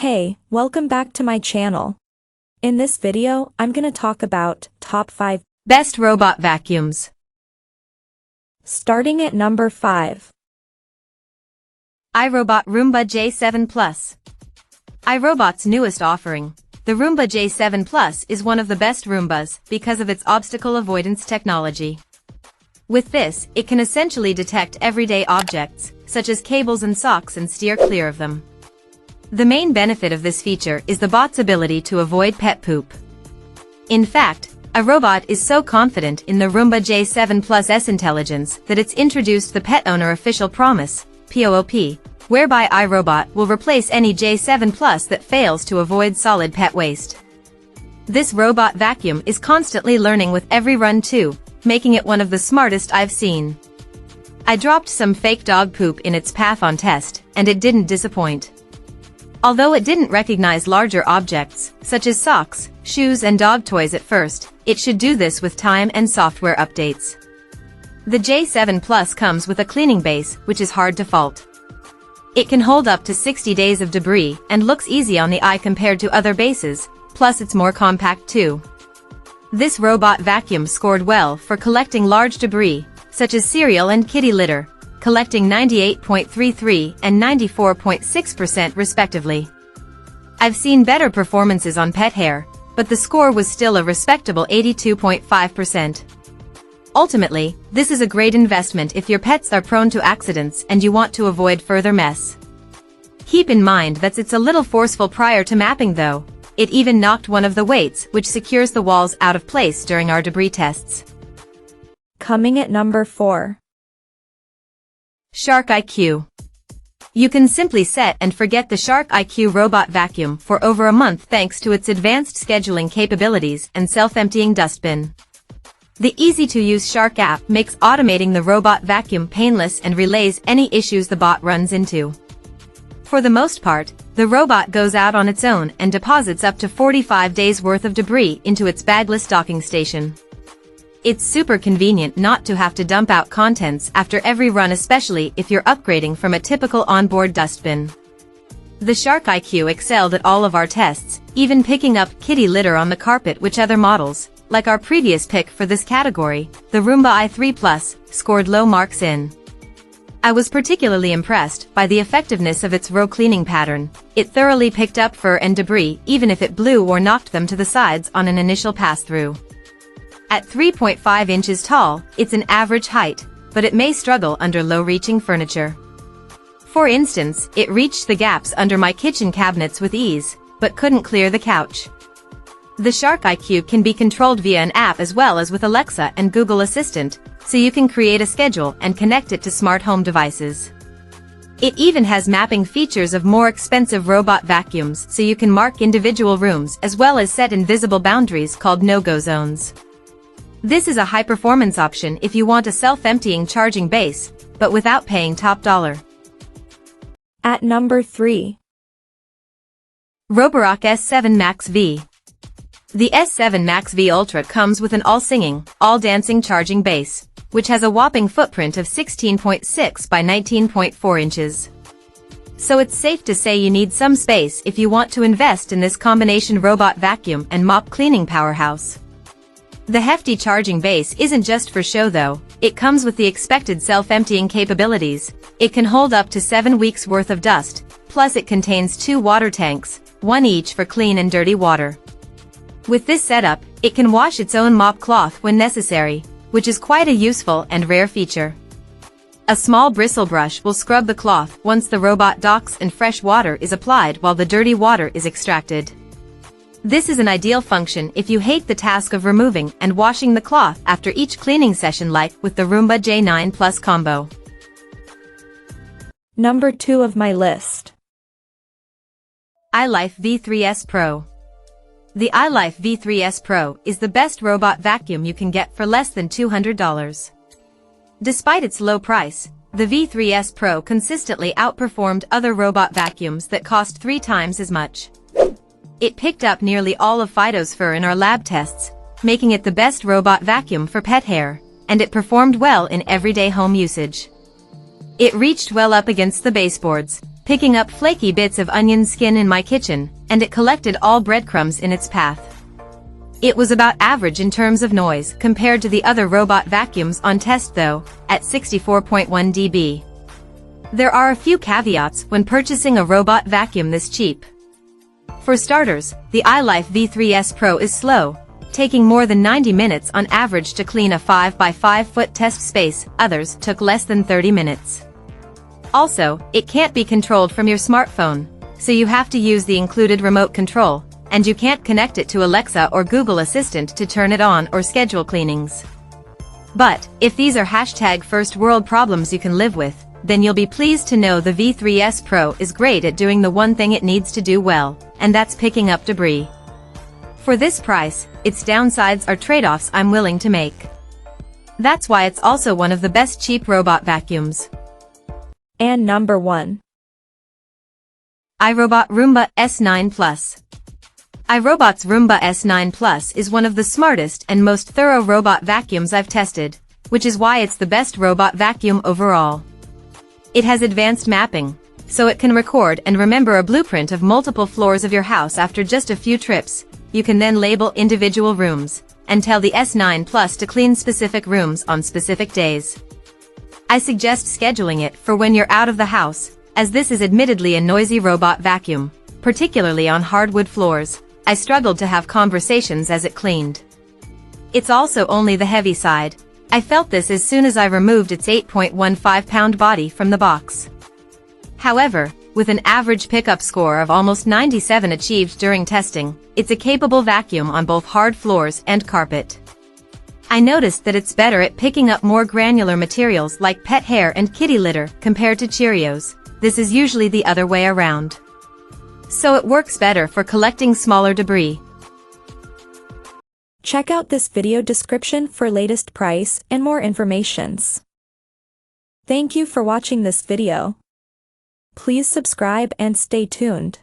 Hey, welcome back to my channel. In this video, I'm gonna talk about top 5 best robot vacuums. Starting at number 5. iRobot Roomba J7 Plus. iRobot's newest offering, the Roomba J7 Plus, is one of the best Roombas because of its obstacle avoidance technology. With this, it can essentially detect everyday objects, such as cables and socks, and steer clear of them. The main benefit of this feature is the bot's ability to avoid pet poop. In fact, iRobot is so confident in the Roomba J7 Plus' intelligence that it's introduced the Pet Owner Official Promise, POOP, whereby iRobot will replace any J7 Plus that fails to avoid solid pet waste. This robot vacuum is constantly learning with every run too, making it one of the smartest I've seen. I dropped some fake dog poop in its path on test, and it didn't disappoint. Although it didn't recognize larger objects, such as socks, shoes and dog toys at first, it should do this with time and software updates. The J7 Plus comes with a cleaning base, which is hard to fault. It can hold up to 60 days of debris and looks easy on the eye compared to other bases, plus it's more compact too. This robot vacuum scored well for collecting large debris, such as cereal and kitty litter, collecting 98.33% and 94.6% respectively. I've seen better performances on pet hair, but the score was still a respectable 82.5%. Ultimately, this is a great investment if your pets are prone to accidents and you want to avoid further mess. Keep in mind that it's a little forceful prior to mapping though. It even knocked one of the weights which secures the walls out of place during our debris tests. Coming at number 4. Shark IQ. You can simply set and forget the Shark IQ robot vacuum for over a month thanks to its advanced scheduling capabilities and self-emptying dustbin. The easy-to-use Shark app makes automating the robot vacuum painless and relays any issues the bot runs into. For the most part, the robot goes out on its own and deposits up to 45 days worth of debris into its bagless docking station. It's super convenient not to have to dump out contents after every run, especially if you're upgrading from a typical onboard dustbin. The Shark IQ excelled at all of our tests, even picking up kitty litter on the carpet, which other models, like our previous pick for this category, the Roomba i3 Plus, scored low marks in. I was particularly impressed by the effectiveness of its row cleaning pattern. It thoroughly picked up fur and debris even if it blew or knocked them to the sides on an initial pass-through. At 3.5 inches tall, it's an average height, but it may struggle under low-reaching furniture. For instance, it reached the gaps under my kitchen cabinets with ease, but couldn't clear the couch. The Shark IQ can be controlled via an app as well as with Alexa and Google Assistant, so you can create a schedule and connect it to smart home devices. It even has mapping features of more expensive robot vacuums, so you can mark individual rooms as well as set invisible boundaries called no-go zones. This is a high-performance option if you want a self-emptying charging base, but without paying top dollar. At number 3. Roborock S7 MaxV. The S7 MaxV Ultra comes with an all-singing, all-dancing charging base, which has a whopping footprint of 16.6 by 19.4 inches. So it's safe to say you need some space if you want to invest in this combination robot vacuum and mop cleaning powerhouse. The hefty charging base isn't just for show though, it comes with the expected self-emptying capabilities. It can hold up to 7 weeks worth of dust, plus it contains 2 water tanks, one each for clean and dirty water. With this setup, it can wash its own mop cloth when necessary, which is quite a useful and rare feature. A small bristle brush will scrub the cloth once the robot docks and fresh water is applied while the dirty water is extracted. This is an ideal function if you hate the task of removing and washing the cloth after each cleaning session, like with the Roomba J9 Plus combo. Number 2 of my list. iLife V3s Pro. The iLife V3s Pro is the best robot vacuum you can get for less than $200. Despite its low price, the V3s Pro consistently outperformed other robot vacuums that cost 3 times as much. It picked up nearly all of Fido's fur in our lab tests, making it the best robot vacuum for pet hair, and it performed well in everyday home usage. It reached well up against the baseboards, picking up flaky bits of onion skin in my kitchen, and it collected all breadcrumbs in its path. It was about average in terms of noise compared to the other robot vacuums on test though, at 64.1 dB. There are a few caveats when purchasing a robot vacuum this cheap. For starters, the iLife V3s Pro is slow, taking more than 90 minutes on average to clean a 5 by 5 foot test space, others took less than 30 minutes. Also, it can't be controlled from your smartphone, so you have to use the included remote control, and you can't connect it to Alexa or Google Assistant to turn it on or schedule cleanings. But, if these are #first world problems you can live with, then you'll be pleased to know the V3s Pro is great at doing the one thing it needs to do well, and that's picking up debris. For this price, its downsides are trade-offs I'm willing to make. That's why it's also one of the best cheap robot vacuums. And number 1. iRobot Roomba S9 Plus. iRobot's Roomba S9 Plus is one of the smartest and most thorough robot vacuums I've tested, which is why it's the best robot vacuum overall. It has advanced mapping, so it can record and remember a blueprint of multiple floors of your house after just a few trips. You can then label individual rooms, and tell the S9 Plus to clean specific rooms on specific days. I suggest scheduling it for when you're out of the house, as this is admittedly a noisy robot vacuum, particularly on hardwood floors. I struggled to have conversations as it cleaned. It's also only the heavy side. I felt this as soon as I removed its 8.15-pound body from the box. However, with an average pickup score of almost 97 achieved during testing, it's a capable vacuum on both hard floors and carpet. I noticed that it's better at picking up more granular materials like pet hair and kitty litter compared to Cheerios. This is usually the other way around. So it works better for collecting smaller debris. Check out this video description for latest price and more informations. Thank you for watching this video. Please subscribe and stay tuned.